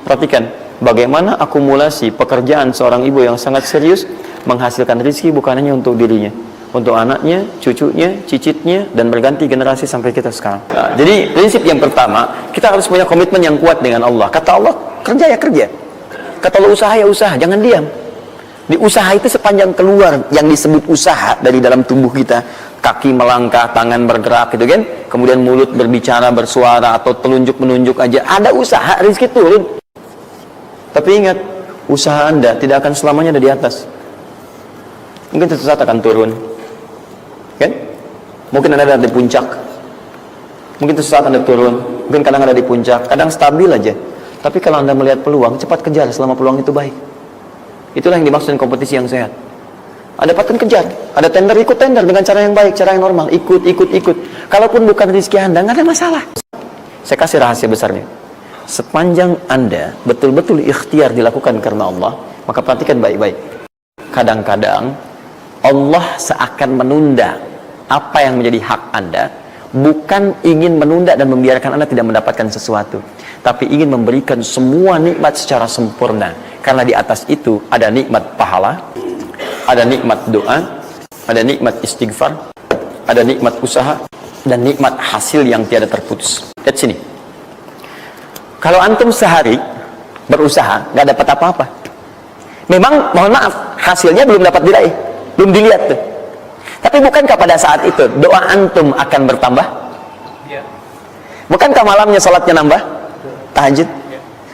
Perhatikan bagaimana akumulasi pekerjaan seorang ibu yang sangat serius menghasilkan rezeki bukan hanya untuk dirinya, untuk anaknya, cucunya, cicitnya, dan berganti generasi sampai kita sekarang. Nah, jadi prinsip yang pertama, kita harus punya komitmen yang kuat dengan Allah. Kata Allah, kerja ya kerja. Kata Allah, usaha ya usaha, jangan diam. Di usaha itu sepanjang keluar yang disebut usaha dari dalam tubuh kita, kaki melangkah, tangan bergerak gitu kan, kemudian mulut berbicara, bersuara, atau telunjuk menunjuk aja, ada usaha, rezeki turun. Tapi ingat, usaha Anda tidak akan selamanya ada di atas. Mungkin suatu saat akan turun, kan? Mungkin Anda ada di puncak, mungkin suatu saat Anda turun, mungkin kadang ada di puncak, kadang stabil aja. Tapi kalau Anda melihat peluang, cepat kejar selama peluang itu baik. Itulah yang dimaksud kompetisi yang sehat. Ada paten kejar, ada tender, ikut tender dengan cara yang baik, cara yang normal, ikut. Kalaupun bukan rezeki Anda, nggak ada masalah. Saya kasih rahasia besarnya. Sepanjang Anda betul-betul ikhtiar dilakukan karena Allah, maka perhatikan baik-baik. Kadang-kadang Allah seakan menunda apa yang menjadi hak Anda, bukan ingin menunda dan membiarkan Anda tidak mendapatkan sesuatu, tapi ingin memberikan semua nikmat secara sempurna. Karena di atas itu ada nikmat pahala, ada nikmat doa, ada nikmat istighfar, ada nikmat usaha, dan nikmat hasil yang tiada terputus. Lihat sini. Kalau antum sehari berusaha, nggak dapat apa-apa. Memang, mohon maaf, hasilnya belum dapat diraih, belum dilihat tuh. Tapi bukankah pada saat itu doa antum akan bertambah? Bukankah malamnya salatnya nambah? Tahajud?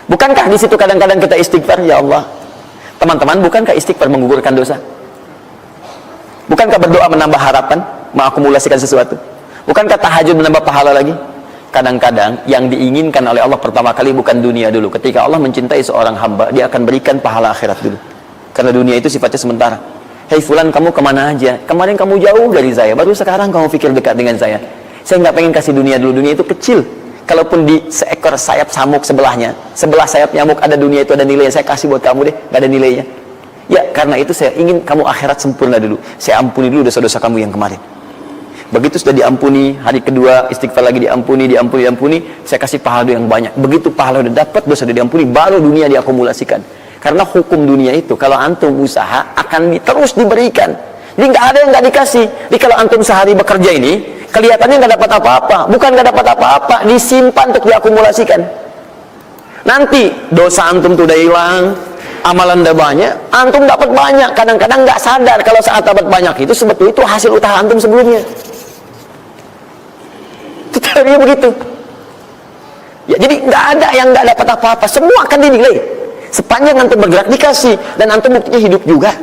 Bukankah di situ kadang-kadang kita istighfar, ya Allah? Teman-teman, bukankah istighfar menggugurkan dosa? Bukankah berdoa menambah harapan, mengakumulasikan sesuatu? Bukankah tahajud menambah pahala lagi? Kadang-kadang yang diinginkan oleh Allah pertama kali bukan dunia dulu. Ketika Allah mencintai seorang hamba, dia akan berikan pahala akhirat dulu. Karena dunia itu sifatnya sementara. Hei fulan, kamu kemana aja? Kemarin kamu jauh dari saya, baru sekarang kamu pikir dekat dengan saya. Saya nggak pengen kasih dunia dulu, dunia itu kecil. Kalaupun di seekor sayap samuk sebelahnya, sebelah sayap nyamuk ada dunia itu, ada nilainya. Saya kasih buat kamu deh, nggak ada nilainya. Ya, karena itu saya ingin kamu akhirat sempurna dulu. Saya ampuni dulu dosa-dosa kamu yang kemarin. Begitu sudah diampuni, hari kedua istighfar lagi diampuni, saya kasih pahala yang banyak. Begitu pahala udah dapat, dosa udah diampuni, baru dunia diakumulasikan. Karena hukum dunia itu, kalau antum usaha akan terus diberikan. Jadi nggak ada yang nggak dikasih. Jadi kalau antum sehari bekerja ini, kelihatannya nggak dapat apa-apa. Bukan nggak dapat apa-apa, disimpan untuk diakumulasikan. Nanti dosa antum tuh udah hilang, amalan udah banyak, antum dapat banyak. Kadang-kadang nggak sadar kalau saat dapat banyak itu sebetulnya itu hasil usaha antum sebelumnya. Teorinya begitu. Ya, jadi nggak ada yang nggak dapat apa-apa, semua akan dinilai. Sepanjang antum bergerak dikasih, dan antum buktinya hidup juga.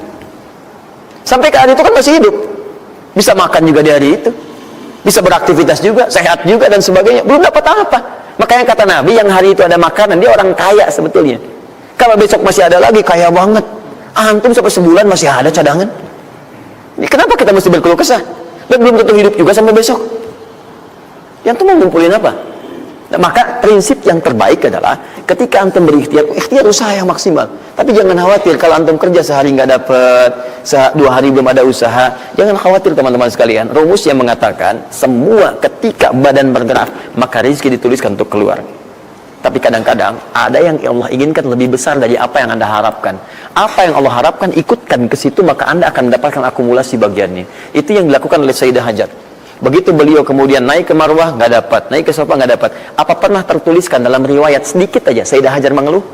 Sampai ke hari itu kan masih hidup, bisa makan juga di hari itu, bisa beraktivitas juga, sehat juga dan sebagainya. Belum dapat apa. Makanya kata Nabi, yang hari itu ada makanan, dia orang kaya sebetulnya. Kalau besok masih ada lagi, kaya banget. Antum sampai sebulan masih ada cadangan. Ini kenapa kita mesti berkeluh kesah? Dan belum tentu hidup juga sampai besok. Yang tuh mau ngumpulin apa? Nah, maka prinsip yang terbaik adalah ketika antum berikhtiar, ikhtiar usaha yang maksimal. Tapi jangan khawatir kalau antum kerja sehari nggak dapat, 2 hari belum ada usaha. Jangan khawatir teman-teman sekalian. Rumus yang mengatakan semua ketika badan bergerak maka rezeki dituliskan untuk keluar. Tapi kadang-kadang ada yang Allah inginkan lebih besar dari apa yang Anda harapkan. Apa yang Allah harapkan ikutkan ke situ, maka Anda akan mendapatkan akumulasi bagiannya. Itu yang dilakukan oleh Sayyidah Hajar. Begitu beliau kemudian naik ke Marwah, nggak dapat, naik ke Safa, nggak dapat. Apa pernah tertuliskan dalam riwayat sedikit aja Sayyidah Hajar mengeluh?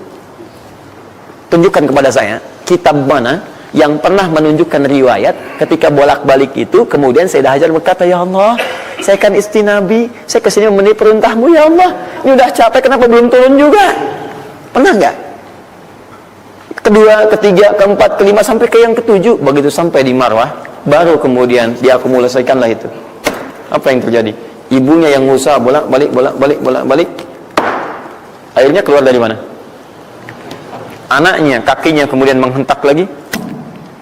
Tunjukkan kepada saya kitab mana yang pernah menunjukkan riwayat ketika bolak-balik itu kemudian Sayyidah Hajar berkata, ya Allah, saya kan istri Nabi, saya kesini memenuhi perintahmu, ya Allah, ini udah capek, kenapa belum turun juga? Pernah nggak? Kedua, ketiga, keempat, kelima, sampai ke yang ketujuh. Begitu sampai di Marwah, baru kemudian diakumulasikanlah itu. Apa yang terjadi? Ibunya yang usaha bolak-balik. Airnya keluar dari mana? Anaknya, kakinya kemudian menghentak lagi.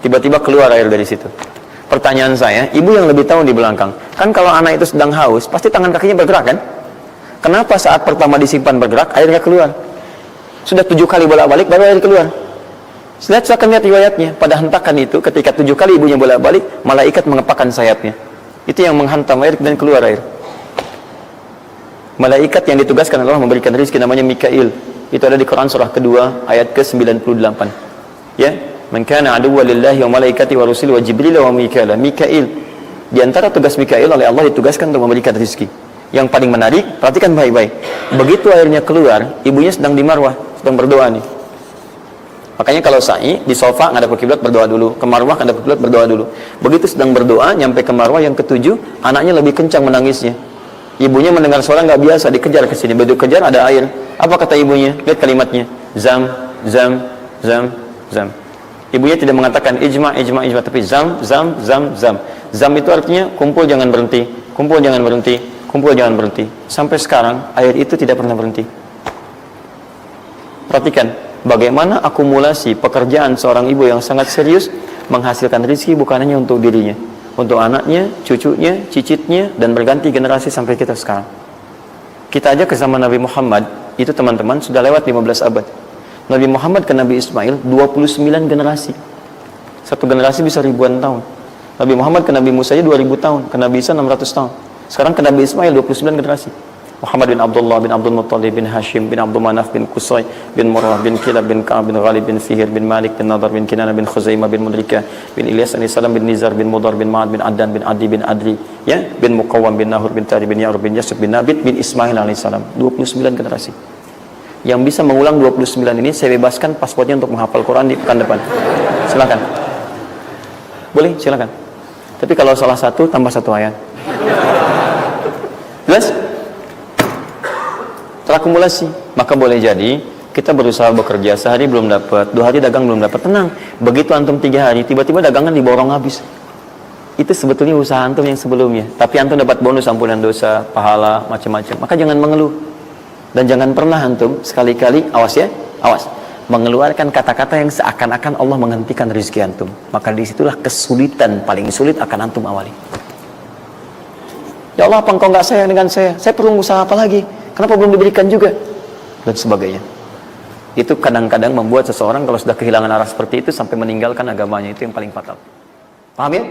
Tiba-tiba keluar air dari situ. Pertanyaan saya, ibu yang lebih tahu di belakang. Kan kalau anak itu sedang haus, pasti tangan kakinya bergerak kan? Kenapa saat pertama disimpan bergerak, airnya keluar? Sudah 7 kali bolak-balik, baru air keluar. Saya akan lihat riwayatnya. Pada hentakan itu, ketika 7 kali ibunya bolak-balik, malaikat mengepakkan sayapnya. Itu yang menghantam air dan keluar air. Malaikat yang ditugaskan adalah memberikan rezeki, namanya Mikail. Itu ada di Quran surah kedua ayat ke-98. Ya, man kana aduwwan lillahi wa malaikati wa rusuli wa jibril wa mikail. Mikail, di antara tugas Mikail oleh Allah ditugaskan untuk memberikan rezeki. Yang paling menarik, perhatikan baik-baik. Begitu airnya keluar, ibunya sedang di marwah, sedang berdoa nih. Makanya kalau sa'i di sofa ngadep ke kiblat berdoa dulu, ke marwah ngadep ke kiblat berdoa dulu. Begitu sedang berdoa nyampe ke marwah yang ketujuh, anaknya lebih kencang menangisnya. Ibunya mendengar suara nggak biasa, dikejar ke sini. Begitu kejar ada air. Apa kata ibunya? Lihat kalimatnya. Zam, zam, zam, zam. Ibunya tidak mengatakan ijma, ijma, ijma, tapi zam, zam, zam, zam. Zam itu artinya kumpul jangan berhenti, kumpul jangan berhenti, kumpul jangan berhenti. Sampai sekarang air itu tidak pernah berhenti. Perhatikan bagaimana akumulasi pekerjaan seorang ibu yang sangat serius menghasilkan rezeki bukan hanya untuk dirinya, untuk anaknya, cucunya, cicitnya, dan berganti generasi sampai kita sekarang. Kita aja ke zaman Nabi Muhammad, itu teman-teman sudah lewat 15 abad. Nabi Muhammad ke Nabi Ismail 29 generasi. Satu generasi bisa ribuan tahun. Nabi Muhammad ke Nabi Musa 2000 tahun, ke Nabi Isa 600 tahun. Sekarang ke Nabi Ismail 29 generasi. Muhammad bin Abdullah bin Abdul Muttalib bin Hashim bin Abdul Manaf bin Qusay bin Murrah bin Kilab bin Ka'ab bin Ghalib bin Fihir bin Malik bin Nadar bin Kinana bin Khuzaimah bin Mudrika bin Ilyas alaihissalam bin Nizar bin Mudar bin Ma'ad bin Addan bin Adi bin Adri, ya, bin Muqawwam bin Nahur bin Tari bin Ya'rub bin Yasub bin Nabit bin Ismail alaihissalam. 29 generasi. Yang bisa mengulang 29 ini saya bebaskan paspornya untuk menghafal Quran di pekan depan. Silakan. Boleh, silakan. Tapi kalau salah satu tambah satu ayat. Jelas? Terakumulasi. Maka boleh jadi kita berusaha bekerja, sehari belum dapat, 2 hari dagang belum dapat, tenang. Begitu antum 3 hari, tiba-tiba dagangan diborong habis. Itu sebetulnya usaha antum yang sebelumnya. Tapi antum dapat bonus ampunan dosa, pahala, macam-macam. Maka jangan mengeluh. Dan jangan pernah antum sekali-kali, awas ya, awas, mengeluarkan kata-kata yang seakan-akan Allah menghentikan rezeki antum. Maka disitulah kesulitan paling sulit akan antum awali. Ya Allah, apa engkau nggak sayang dengan saya? Saya perlu usaha apa lagi? Kenapa belum diberikan juga? Dan sebagainya. Itu kadang-kadang membuat seseorang kalau sudah kehilangan arah seperti itu sampai meninggalkan agamanya. Itu yang paling fatal. Paham ya?